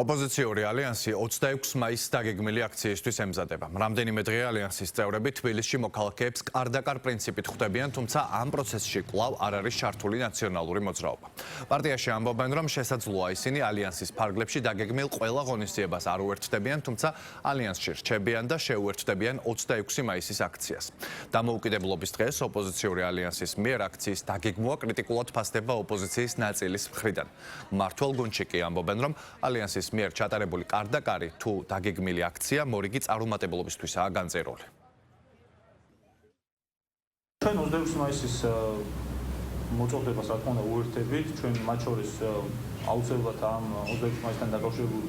ოპოზიციური ალიანსი 26 მაისს დაგეგმილი აქციისთვის ემზადება. რამდენიმე დღე ალიანსის წევრები თბილისში მოქალაქეებს კარდაკარ პრინციპით ხვდებიან, თუმცა ამ პროცესში კვლავ არ არის ჩართული ნაციონალური მოძრაობა. პარტიაში ამბობენ, რომ შესაძლოა ისინი ალიანსის ფარგლებში დაგეგმილ ყველა ღონისძიებას არ უერთდებიან, თუმცა ალიანსში რჩებიან და შეუერთდებიან 26 მაისის აქციას. დამოუკიდებლობის დღეს ოპოზიციური ალიანსის მიერ აქციის დაგეგმვა კრიტიკულად ფასდება ოპოზიციის ნაწილის მხრიდან. მმართველ გუნდში კი ამბობენ, რომ ალიანსის მიერ ჩატარებული კარდაკარი თუ დაგეგმილი აქცია მორიგი წარუმატებლობისთვისაა განწერული. ჩვენ 26 მაისის მოწოდებას რა თქმა უნდა უერთდებით, ჩვენ მათ შორის აუცილებლად ამ 26 მაისთან დაკავშირებულ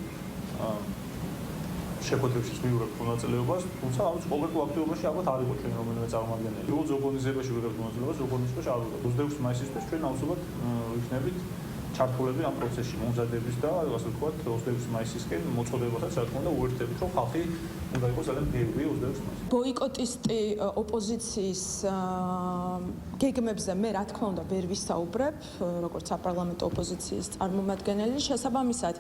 შეხვედრებში მივიღებთ მონაწილეობას, თუმცა ამის კონკრეტულ აქტივობაში ალბათ არ იყო ჩვენ რომელიმე წარმომადგენელი. როგორც ორგანიზებაში ვიღებთ მონაწილეობას, ორგანიზებაში არ ვიღებთ. 26 მაისისთვის ჩვენ აუცილებლად ვიქნებით ჩართულები ამ პროცესში მომზადების და ასე ვთქვათ 26 მაისისკენ მოწოდებასაც რა თქმა უნდა უერთდებით, რომ ხალხი უნდა იყოს ძალიან ბევრი 26 მაისს. ბოიკოტისტი ოპოზიციის გეგმებზე მე რა თქმა უნდა ვერ ვისაუბრებ, როგორც საპარლამენტო ოპოზიციის წარმომადგენელი, შესაბამისად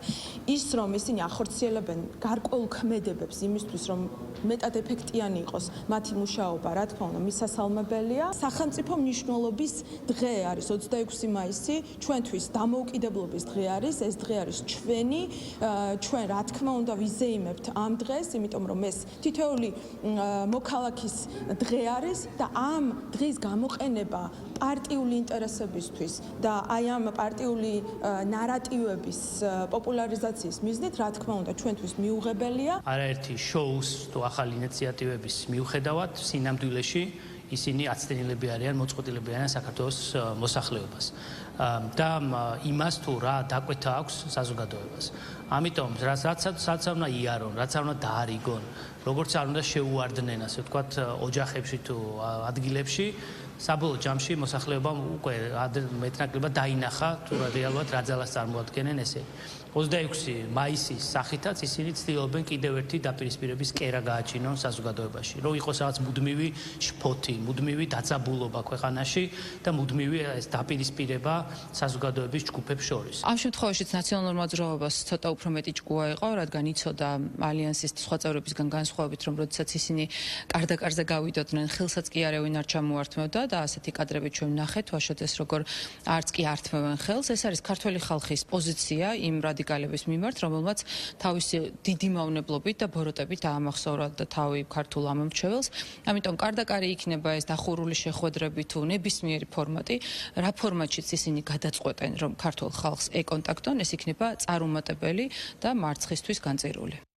ის რომ ისინი ახორციელებენ გარკვეულ ქმედებებს იმისთვის, რომ მეტად ეფექტიანი იყოს მათი მუშაობა, რა თქმა უნდა მისასალმებელია. სახელმწიფო მნიშვნელობის დღე არის 26 მაისი, ჩვენთვის დამოუკიდებლობის დღე არის, ეს დღე არის ჩვენ რა თქმა უნდა ვიზეიმებთ ამ დღეს, იმიტომ რომ ეს თითოეული მოქალაქის დღე არის და ამ დღის გამოყენება პარტიული ინტერესებისთვის და აი ამ პარტიული ნარატივების პოპულარიზაციის მიზნით, რა თქმა უნდა, ჩვენთვის მიუღებელია. არაერთი შოუს თუ ახალი ინიციატივების მიუხედავად, სინამდვილეში ისინი აცდენილები არიან, მოწყვეტილები არიან საქართველოს მოსახლეობას. და იმას თუ რა დაკვეთა აქვს საზოგადოებას. ამიტომ რაც არ უნდა იარონ, რაც არ უნდა დაარიგონ, როგორც არ უნდა შეუვარდნენ, ასე ვთქვათ, ოჯახებში თუ ადგილებში, საბოლოო ჯამში მოსახლეობამ უკვე მეტნაკლებად დაინახა თუ რეალურად რა ძალას წარმოადგენენ ესე. 26 მაისის სახითაც ისინი ცდილობენ კიდევ ერთი დაპირისპირების კერა გააჩინონ საზოგადოებაში, რომ იყოს რაღაც მუდმივი შფოთი, მუდმივი დაძაბულობა ქვეყანაში და მუდმივი ეს დაპირისპირება საზოგადოების ჯგუფებს შორის. ამ შემთხვევაშიც ნაციონალურ მოძრაობას ცოტა უფრო მეტი ჭკუა იყო, რადგან იცოდა ალიანსის სხვა წევრებისგან განსხვავებით, რომ როდესაც ისინი კარდაკარზე გავიდოდნენ, ხელსაც კი არავინ არ ჩამოართმევდა და ასეთი კადრები ჩვენ ვნახეთ, ვაშოთ ეს როგორ არც კი ართმევენ ხელს. ეს არის ქართველი ხალხის პოზიცია იმ რადიკალების მიმართ, რომელმაც თავისი დიდი მავნებლობით და ბოროტებით აამახსოვრა და თავი ქართულ ამომრჩეველს. ამიტომ კარდაკარი იქნება ეს დახურული შეხვედრები თუ ნებისმიერი ფორმატი, რა ფორმატშიც ისინი გადაწყვეტენ, რომ ქართულ ხალხს ეკონტაქტონ, ეს იქნება წარუმატებელი და მარცხისთვის განწირული.